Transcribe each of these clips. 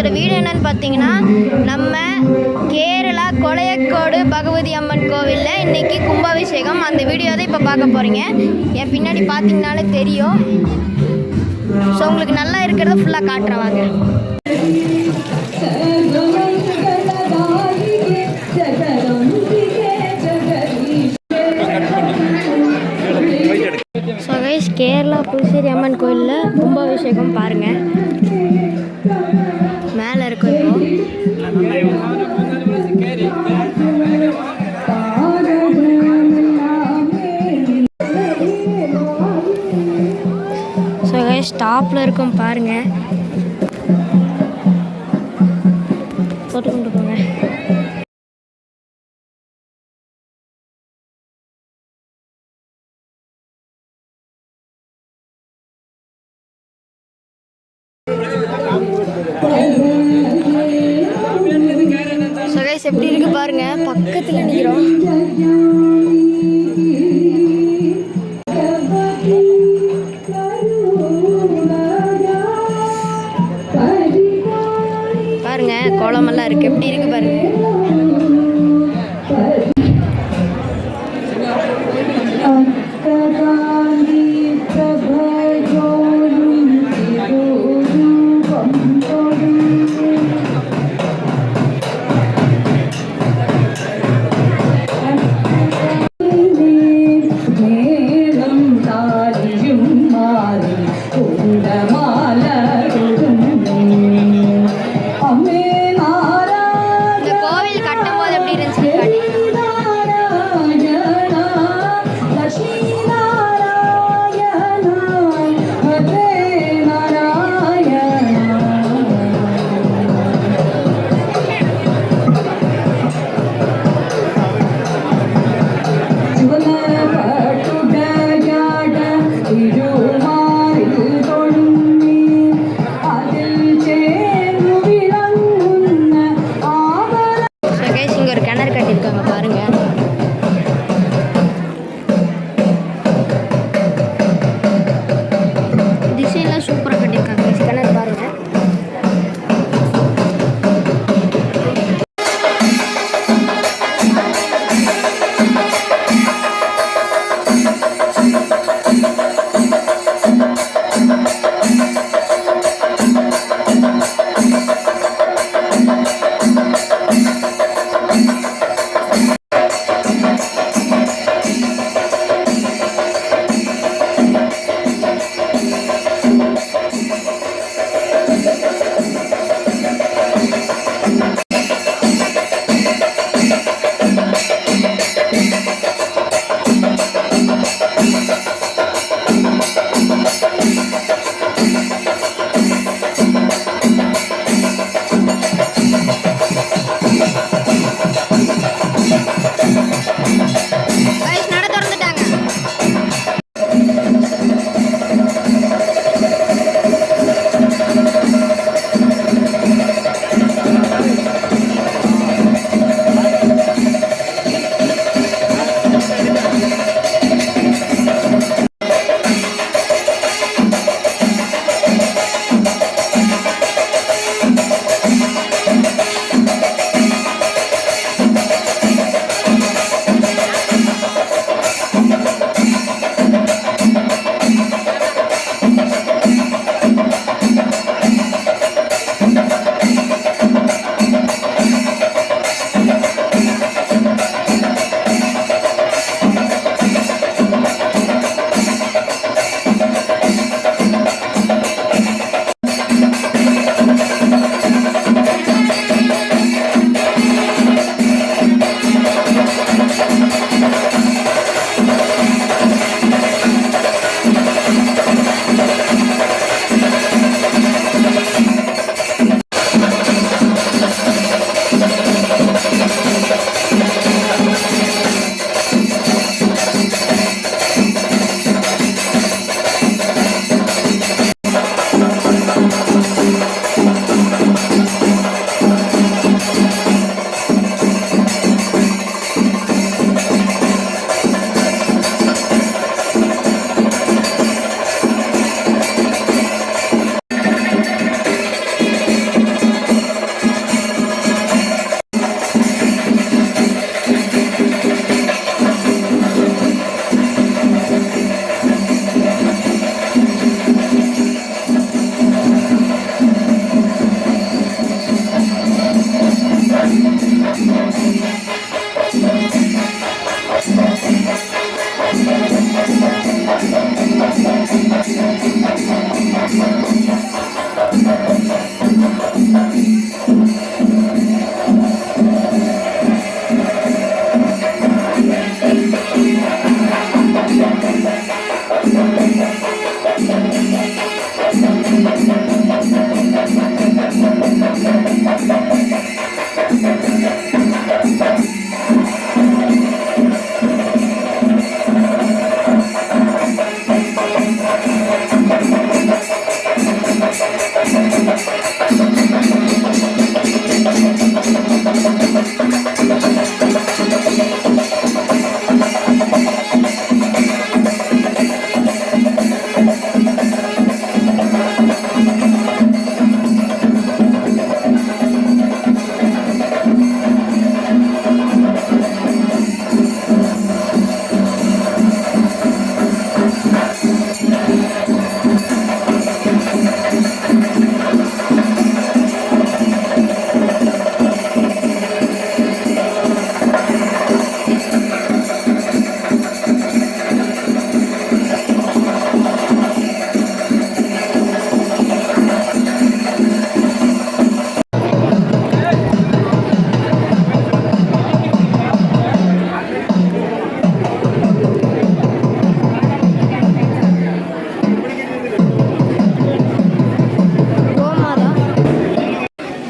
இன்னைக்கு வீடியோ என்னன்னு பார்த்தீங்கன்னா, நம்ம கேரளா கொளையக்கோடு பகவதி அம்மன் கோவிலில் இன்னைக்கு கும்பாபிஷேகம். அந்த வீடியோ தான் இப்போ பார்க்க போகிறீங்க. என் பின்னாடி பார்த்தீங்கனாலே தெரியும். ஸோ உங்களுக்கு நல்லா இருக்கிறத ஃபுல்லாக காட்டுறேன் வாங்க. ஸோ கைஸ், கேரளா புதுச்சேரி அம்மன் கோயிலில் கும்பாபிஷேகம் பாருங்கள். மேலே இருக்கும் இப்போ. ஸோ கைஸ், டாப்பில் இருக்கும் பாருங்கள். போட்டு கொண்டு போங்க. சகைஸ் எப்படி இருக்கு பாருங்க, பக்கத்துல நிக்கிறோம். பாருங்க கோலமெல்லாம் இருக்கு, எப்படி இருக்கு பாருங்க.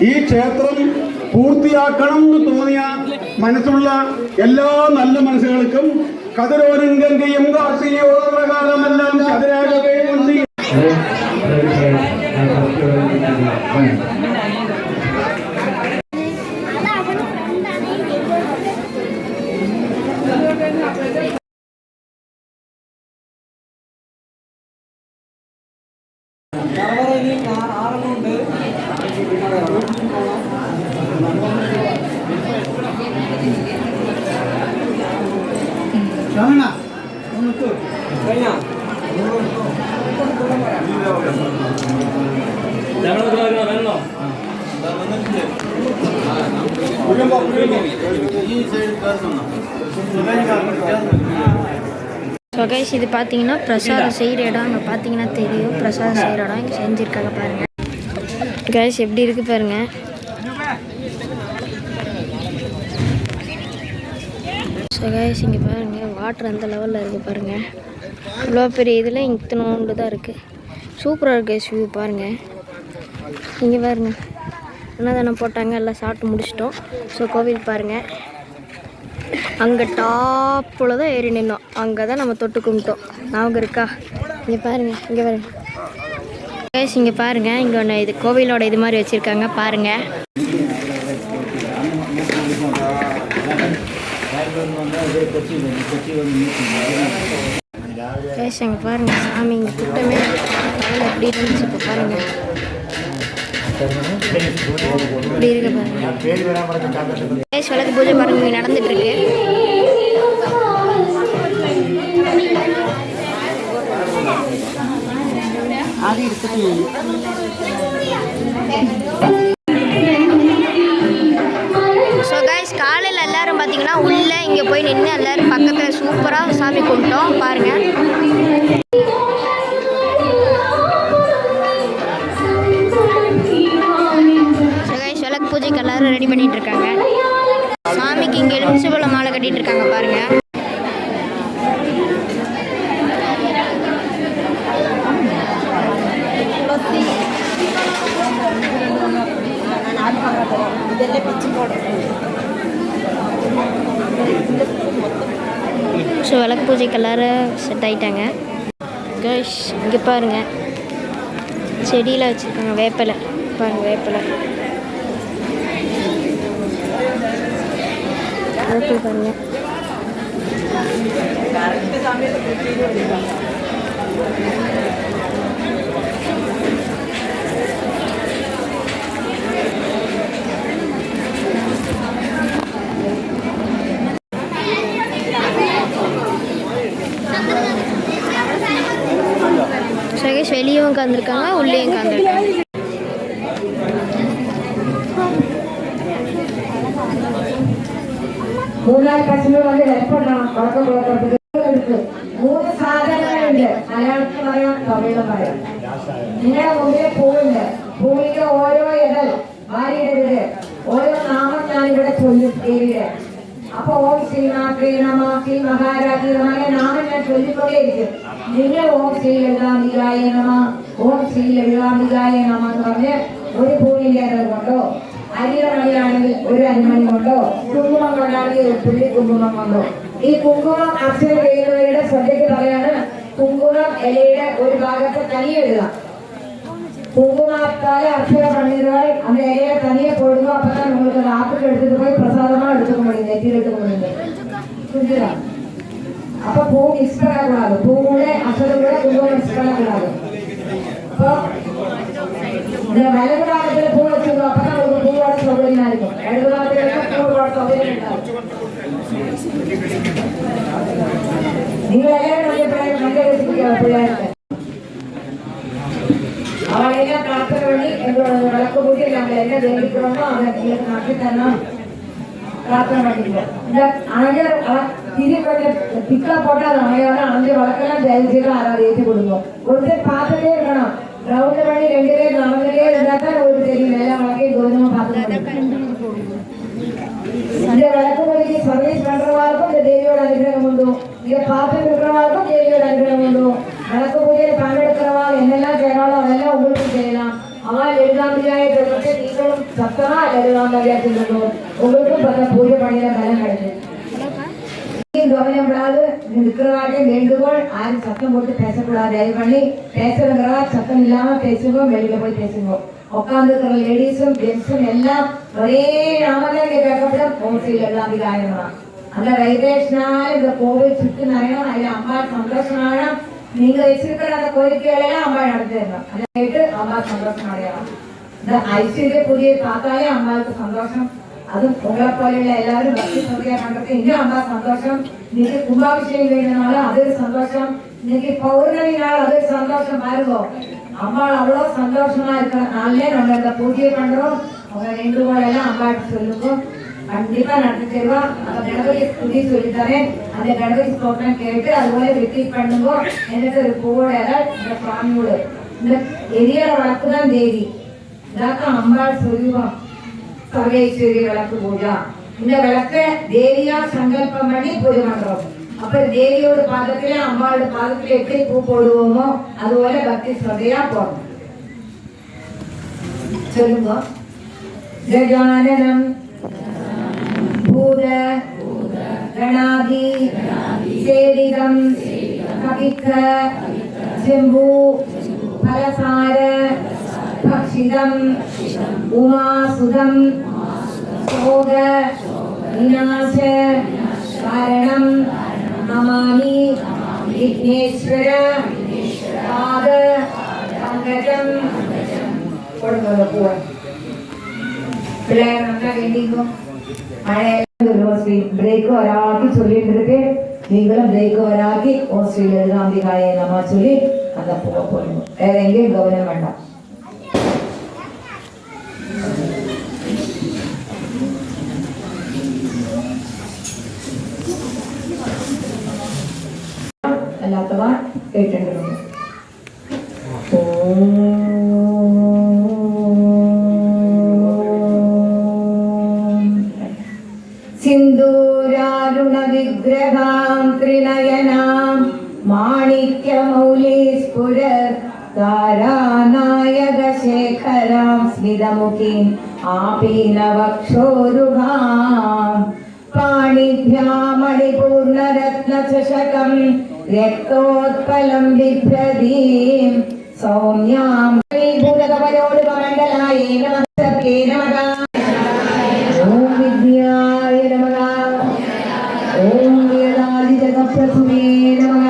ഈ ക്ഷേത്രം പൂർത്തിയാക്കണം എന്ന് തോന്നിയ മനസ്സുള്ള എല്ലാ നല്ല മനസ്സുകൾക്കും കതിരോനും ഗംഗയും കാർഷികയോടുള്ള കാലമെല്ലാം കതിരാകവേ മുന്തി ஸோ கைஸ் இது பார்த்தீங்கன்னா பிரசாதம் செய்கிற இடம் அங்கே பார்த்தீங்கன்னா தெரியும். பிரசாதம் செய்கிற இடம் இங்கே செஞ்சுருக்காங்க பாருங்கள். கைஸ் எப்படி இருக்குது பாருங்கள். ஸோ கைஸ் இங்கே பாருங்கள் வாட்டர் அந்த லெவலில் இருக்குது பாருங்கள். இவ்வளோ பெரிய இதில் இத்தனோண்டு தான் இருக்குது. சூப்பராக இருக்குது கைஸ் வியூ பாருங்கள். இங்கே பாருங்கள் அன்னதானம் போட்டாங்க, எல்லாம் சாப்பிட்டு முடிச்சிட்டோம். ஸோ கோவில் பாருங்கள், அங்கே டாப்பில் தான் ஏறி நின்னோம். அங்கே தான் நம்ம தொட்டு கும்பிட்டோம். அவங்க இருக்கா இங்கே பாருங்கள். இங்கே பாருங்கள் கைஸ், இங்கே பாருங்கள். இங்கே ஒன்று இது கோவிலோட இது மாதிரி வச்சுருக்காங்க பாருங்கள். கைஸ் அங்கே பாருங்கள் சாமி இங்கே கூட்டமே எப்படி இருந்துச்சு. இப்போ பாருங்கள் இப்படி இருக்கு பாருங்க. கைஸ் விளக்கு பூஜை பாருங்க இங்கே நடந்துட்டு இருக்கு. ஸோ கைஸ் காலையில் எல்லாரும் பார்த்தீங்கன்னா உள்ளே இங்கே போய் நின்று எல்லோரும் பக்கத்தில் சூப்பராக சாமி கும்பிட்டோம் பாருங்கள். பூஜைக்கு எல்லாரும் ரெடி பண்ணிட்டு இருக்காங்க. சாமிக்கு இங்கே எலுமிச்சம்பழ மாலை கட்டிட்டு இருக்காங்க பாருங்க. ஸோ விளக்கு பூஜைக்கு எல்லாரும் செட் ஆகிட்டாங்க. கைஸ் இங்கே பாருங்க செடியில் வச்சுருக்காங்க வேப்பிலை பாருங்கள். வேப்பிலை பாருங்க. வெளியும் உட்காந்துருக்காங்க, உள்ளேயும் உட்காந்துருக்காங்க. மூணாவது பசங்க ஹெல்ப் பண்ணலாம். பழக்கம் இருக்கு. 3 സാധനങ്ങളുണ്ട്. മലയാളത്തിൽ പറയാം, തമിഴിലും പറയാം. നിങ്ങളുടെ മുമ്പിൽ പൂവുണ്ട്. പൂവിന്റെ ഓരോ ഇടൽ മാറിയിടരുത്. ഓരോ നാമം ഞാൻ ഇവിടെ ചൊല്ലും ദേവിയുടെ. അപ്പൊ ഓം ശ്രീമാത്രേ നമഃ, ശ്രീ മഹാരാജി നമഃ നാമം ഞാൻ ചൊല്ലിക്കൊണ്ടേയിരിക്കും. നിങ്ങൾ ഓം ശ്രീ ലളിതാംബികായ നമഃ, ഓം ശ്രീ ലളിതാംബികായ നമഃ എന്ന് പറഞ്ഞ് ഒരു പൂവിന്റെ ഇടൽ കൊണ്ടോ, അരിമണിയാണെങ്കിൽ ഒരു അരിമണി കൊണ്ടോ, കുങ്കുമം കൊണ്ടാണെങ്കിൽ ഒരു തുള്ളി കുങ്കുമം കൊണ്ടോ. ഈ കുങ്കുമം അർച്ചന ചെയ്യുന്നവരുടെ ശ്രദ്ധയ്ക്ക് പറയാണ്, കുങ്കുമം ഇലയുടെ ഒരു ഭാഗത്ത് തനിയെഴുതുക. കുങ്കുമത്താലെ അർച്ചന പണിതാൽ அந்த இலையை தனியே போடுங்க. அப்பதான் உங்களுக்கு ஆத்துக்கு எடுத்துட்டு போய் பிரசாதமா எடுத்துக்க முடியும், நெத்தியில் எடுத்துக்க முடியும். புரிஞ்சுதா? அப்ப பூ மிக்ஸ் பண்ணக்கூடாது. பூவோட அசலை கூட குங்குமம் மிக்ஸ் பண்ணக்கூடாது. அப்போ இந்த வலது பாகத்துல பூ வச்சுக்கோ. அப்பதான் உங்களுக்கு பூவோட சௌகரியமா இருக்கும். இடது பாகத்துல பூவோட சௌகரியம் இருக்காது. நீங்க எல்லாரும் மஞ்சள் வச்சுக்க பிள்ளையாருக்கு அவளையெல்லாம் பிரார்த்தனை பண்ணி எங்களோட வழக்கு போட்டு நாங்கள் என்ன வேண்டிக்கிறோமோ அதை எங்களுக்கு மாற்றித்தரணும் பிரார்த்தனை பண்ணிக்கிறோம். இந்த அணைஞ்ச திரி கொஞ்சம் திக்கா போட்டு அது அமையோட அணைஞ்ச வழக்கெல்லாம் தயவு செய்து யாராவது ஏற்றி கொடுக்கும். ஒருத்தர் பார்த்துட்டே இருக்கணும். ரவுண்டு பண்ணி 2 பேர் நடந்துட்டே இருந்தா தான் உங்களுக்கு தெரியும் எல்லா வழக்கையும் கோதுமை பார்த்து. இந்த வழக்கு மொழிக்கு சர்வீஸ் பண்றவாருக்கும் இந்த தேவியோட அனுகிரகம் உண்டு. இதை பார்த்துட்டு இருக்கிறவாருக்கும் தேவியோட அனுகிரகம் உண்டு. வழக்கு பூஜையில் பங்கெடுக்கிறவா என்னெல்லாம் செய்யறாலும் அதெல்லாம் உங்களுக்கு செய்யலாம். அம்மா லலிதாம்பிகாயை பெற்று நீங்களும் சத்தமா லலிதாம்பிகா சொல்லுங்க. உங்களுக்கும் பல பூஜை பண்ணின பலம் கிடைக்கும். கவனப்படாது இருக்கிறவாட்டே வேண்டுகோள். யாரும் சத்தம் போட்டு பேசக்கூடாது. தயவு பண்ணி பேசுறங்கிறவா சத்தம் இல்லாம பேசுங்க. வெளியில போய் பேசுங்க. உட்கார்ந்து இருக்கிற லேடிஸும் ஜென்ஸும் எல்லாம் ஒரே நாமதான் கேட்கப்படும். ஓம் ஸ்ரீ லலிதாம்பிகாயமா. அந்த வைத்தேஷ்னால இந்த கோவில் சுற்றி நிறையணும். அதுல அம்மா சந்தோஷமான நீங்க வச்சிருக்கிற அந்த கோரிக்கைகளை எல்லாம் அம்மா நடத்திடணும். அதை கேட்டு அம்மா சந்தோஷம் அடையலாம். இந்த ஐஸ்வர்ய புதியை பார்த்தாலே அம்மாவுக்கு சந்தோஷம். அதுவும் உங்களை போல எல்லாரும் பக்தி சௌரியா பண்றது இன்னும் அம்மா சந்தோஷம். இன்னைக்கு கும்பாபிஷேகம் வேணும்னாலும் அது ஒரு சந்தோஷம். இன்னைக்கு பௌர்ணமி நாள் அது ஒரு சந்தோஷம். பாருங்க அம்மா அவ்வளவு சந்தோஷமா இருக்கிற நாள்ல நம்ம இந்த பூஜையை பண்றோம். அவங்க வேண்டுகோள் எல்லாம் அம்மாட்டு சொல்லுங்க. கண்டிப்பா நடத்தி தருவோம். அந்த கணபதி துதி சொல்லித்தரேன். அந்த கணபதி ஸ்தோத்திரம் கேட்டு அதுபோல ரிப்பீட் பண்ணுங்க. எனக்கு ஒரு பூவோட இந்த சுவாமியோட இந்த எரியோட வழக்கு தான் தேவி. இதாத்தான் அம்பாள் சொல்லுவோம். சர்வேஸ்வரி விளக்கு பூஜா. இந்த விளக்க தேவியா சங்கல்பம் பண்ணி பூஜை பண்றோம். அப்ப தேவியோட பாதத்திலே அம்பாளோட பாதத்திலே எப்படி பூ போடுவோமோ அதுபோல பக்தி ஸ்ரத்தையா போடணும். சொல்லுங்க. கஜானனம் பூத கணாதி சேவிதம் கவிக்க ஜம்பு பலசார பக்ஷிதம் உமாசுதம் சோக விநாச காரணம் நமாமி விக்னேஸ்வர பாத பங்கஜம். கொடுங்க பூவை. பிள்ளையார் நல்லா வேண்டிக்கும். பிரேக் வராக்கி சொல்லிட்டு இருக்கு. நீங்களும் பிரேக் வராக்கி ஓம் ஸ்ரீ லலிதாம்பிகாய நம சொல்லி அந்த பூவை போடணும். வேற எங்கேயும் கவனம் வேண்டாம். எல்லாத்தவா கேட்டு सिन्दूरारुण विग्रहां त्रिनयनां माणिक्यमौलिस्फुर तारानायकशेखरां स्मितमुखीम् आपीनवक्षोरुहां पाणिभ्यां मणिपूर्णरत्नचषकं रक्तोत्पलं बिभ्रतीं सौम्यां भूतकवयोरुपमण्डलायै नमः. ओम विद्याय नमः. ओम वेदादिजगत्प्रसुमे नमः.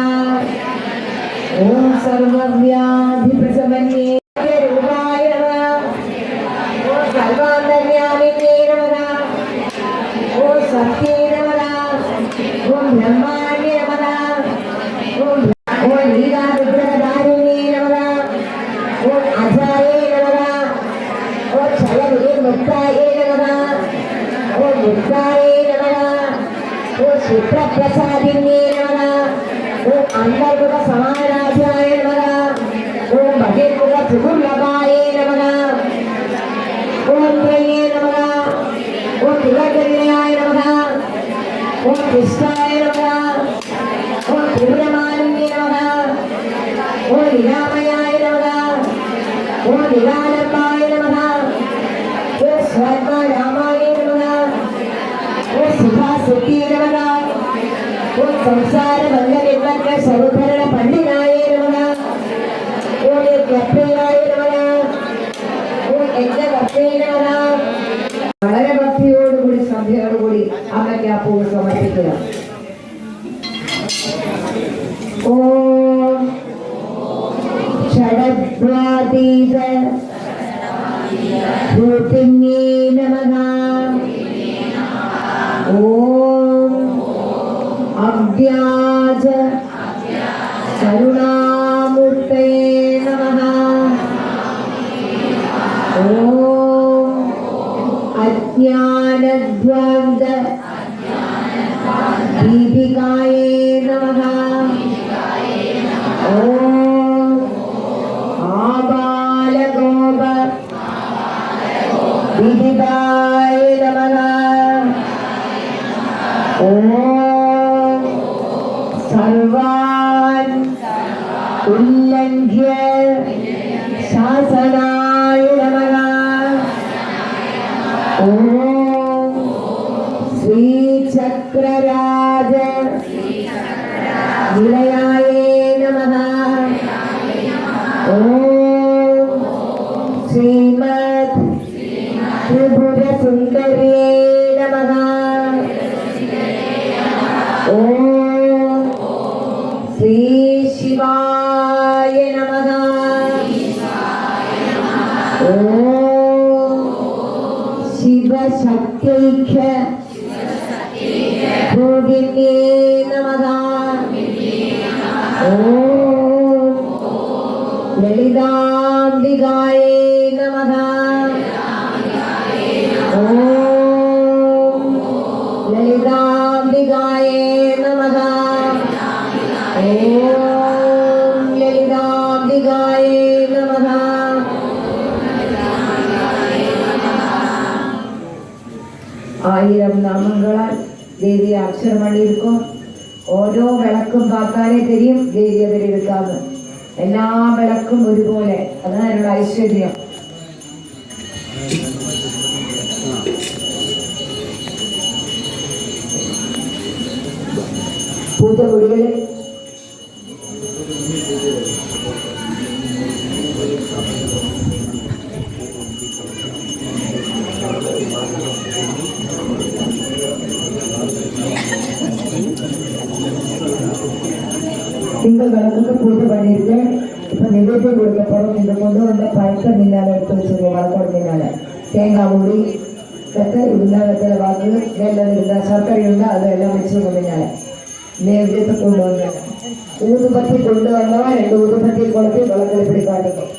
ओम सर्वव्याधिप्रशमन्ये रूपाय नमः. ओम सर्वान्तर्यामिने नमः. ओम सत्ये नमः. ओम ब्रह्माण्ये नमः. ओम लीलाविग्रहधारिणे नमः. ओम अजाये नमः. ओम छलविमुक्ताये नमः. ओम मुक्ताये नमः. ओम शुक्रप्रसादिन्ये नमः. ओम अंतर्मुख समाराध्याय नमः. ओम बहिर्मुख त्रिपुर्लभाय नमः. ओम त्रये नमः. ओम तिलकन्याय नमः. ओम कृष्णाय नमः. ओम त्रिपुरमालिन्ये नमः. ओम निरामयाय नमः. ओम निरालम्बाय नमः. ओम स्वर्गरामाय नमः. ओम सुभासुती नमः. ओम संसार बंधनिर्वक्र समुद्धरण पंडिताय नमः. ओम यज्ञप्रियाय नमः. ओम यज्ञकर्ते नमः. വളരെ ഭക്തിയോടുകൂടി ശ്രദ്ധയോടുകൂടി അമ്മയ്ക്ക് ആ പൂവ് സമർപ്പിക്കുക. ഓം ഷഡദ്വാതീത ഭൂതിന്യേ നമഃ. ഓം अव्याज करुणामूर्तये नमः. ओम अज्ञानध्वंद दीपिकाये नमः. ओम आबालगोप दीपिकाय नमः. ओम सर्वान् उल्लङ्घ्य शासनाय ഓം ശ്രീചക്രരാജ നിലയായേ നമഃ. ഓം ശ്രീമദ് ത്രിപുരസുന്ദര്യേ നമഃ. ഓം ശ്രീ ശിവായ നമഃ. ഓം ശിവശക്തിൈക്യ ഭോഗിന്യേ നമഃ. ഓം ലളിതാംബികായേ നമഃ. ഓം ലളിതാംബികായേ നമഃ. ഓം ലളിതാംബികായേ നമഃ. ആയിരം നാമങ്ങളാൽ ദേവിയെ അക്ഷരമണി இருக்கும். ഓരോ വിളക്കും பார்த்தாலே தெரியும் ദേവി അതിലെടുക്കാന്ന്. എല്ലാ വിളക്കും ഒരുപോലെ, അതാണ് അതിനുള്ള ഐശ്വര്യം. പൂജമുടികളെ திங்கள் விளக்குக்கு பூஜை பண்ணியிருக்கேன். இப்போ நிவேத்தியம் கொடுக்க போகிறோம். இந்த கொண்டு வந்த பழத்தை முன்னால் எடுத்து வச்சுருக்கேன். வழக்கோடு முன்னால் தேங்காய் மூடி வெத்தலை இருந்தால் வெத்தலை வாக்கு, வெள்ளம் இருந்தால் சர்க்கரை இருந்தால் அதெல்லாம் வச்சுருக்கோம். முன்னால் நைவேத்தியத்தை கொண்டு வந்தேன். ஊதுபத்தி கொண்டு வந்தவா 2 ஊதுபத்தி கொளுத்தி விளக்கில் இப்படி காட்டுக்கும்.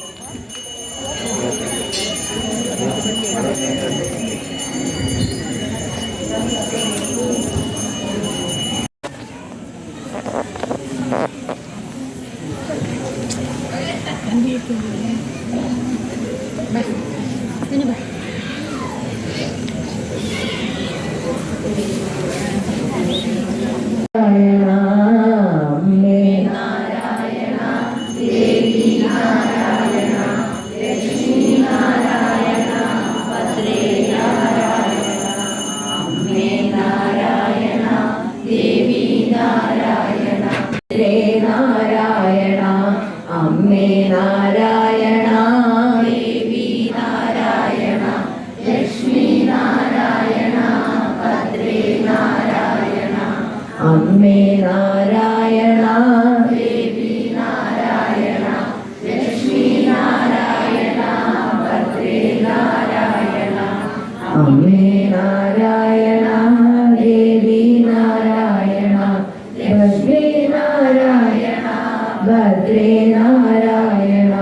അമ്മേ നാരായണ ദേവി നാരായണ ലക്ഷ്മി നാരായണ ഭദ്രേ നാരായണ. അമ്മേ നാരായണ ദേവി നാരായണ ലക്ഷ്മി നാരായണ ഭദ്രേ നാരായണ.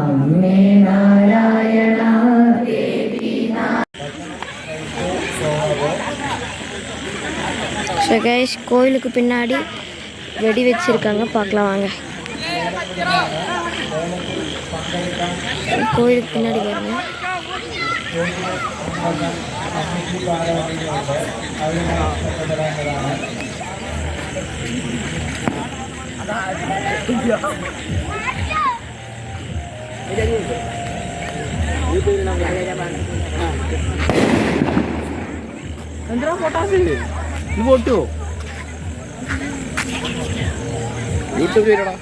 അമ്മേ നാരായണ ദേവി ஸோ கைஸ், கோயிலுக்கு பின்னாடி வெடி வச்சுருக்காங்க, பார்க்கலாம் வாங்க. கோயிலுக்கு பின்னாடி பாருங்க. എന്തിനാ ഫോട്ടോസ് ഇത് ഫോട്ടോ യൂട്യൂബ് ചെയ്യണോ?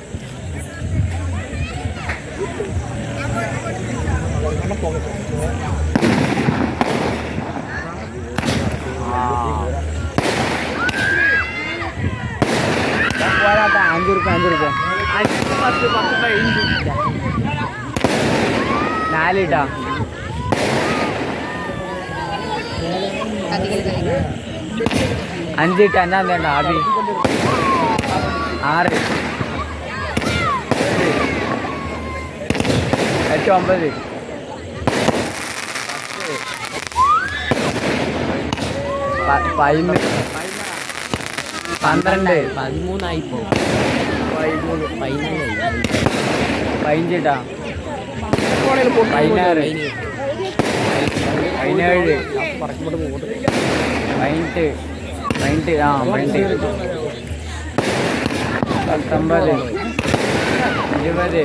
അഞ്ച് റുപ്യ 4 ഇട്ടാ 5 ഇട്ടാ എന്നാ വേണ്ട ആബി 6 8 9 12 13 15 ഇട്ടാ 16 17 90 ആ 20 19 20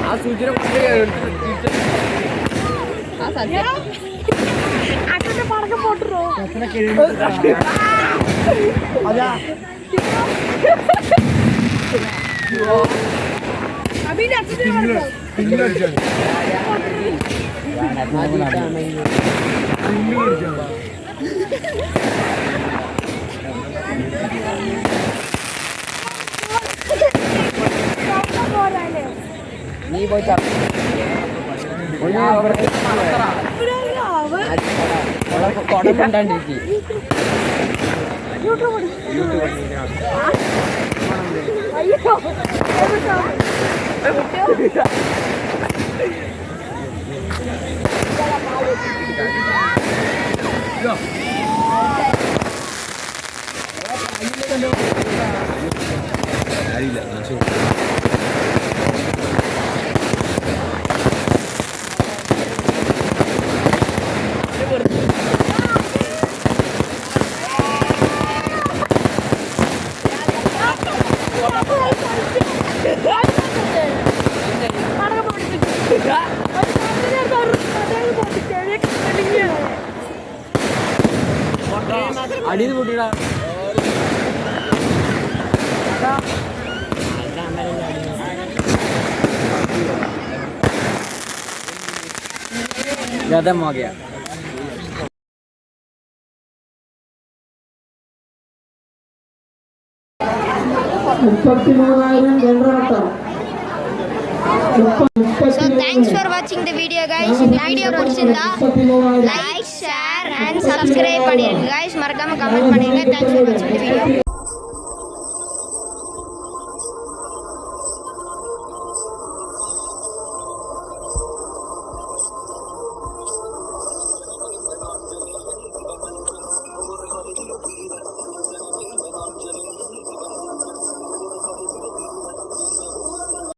ആ സൂചന നീ പോയി കൊടണ്ടാണ്ടിരിക്കും അടിയിൽ പൊട്ടിടാ ഖതം ആ Gaya 33,000 generator. So thanks for watching the video guys. இந்த வீடியோ பிடிச்சிருந்தா லைக் ஷேர் அண்ட் சப்ஸ்கிரைப் பண்ணிருங்க guys. மறக்காம கமெண்ட் பண்ணிருங்க. Thanks for watching the video.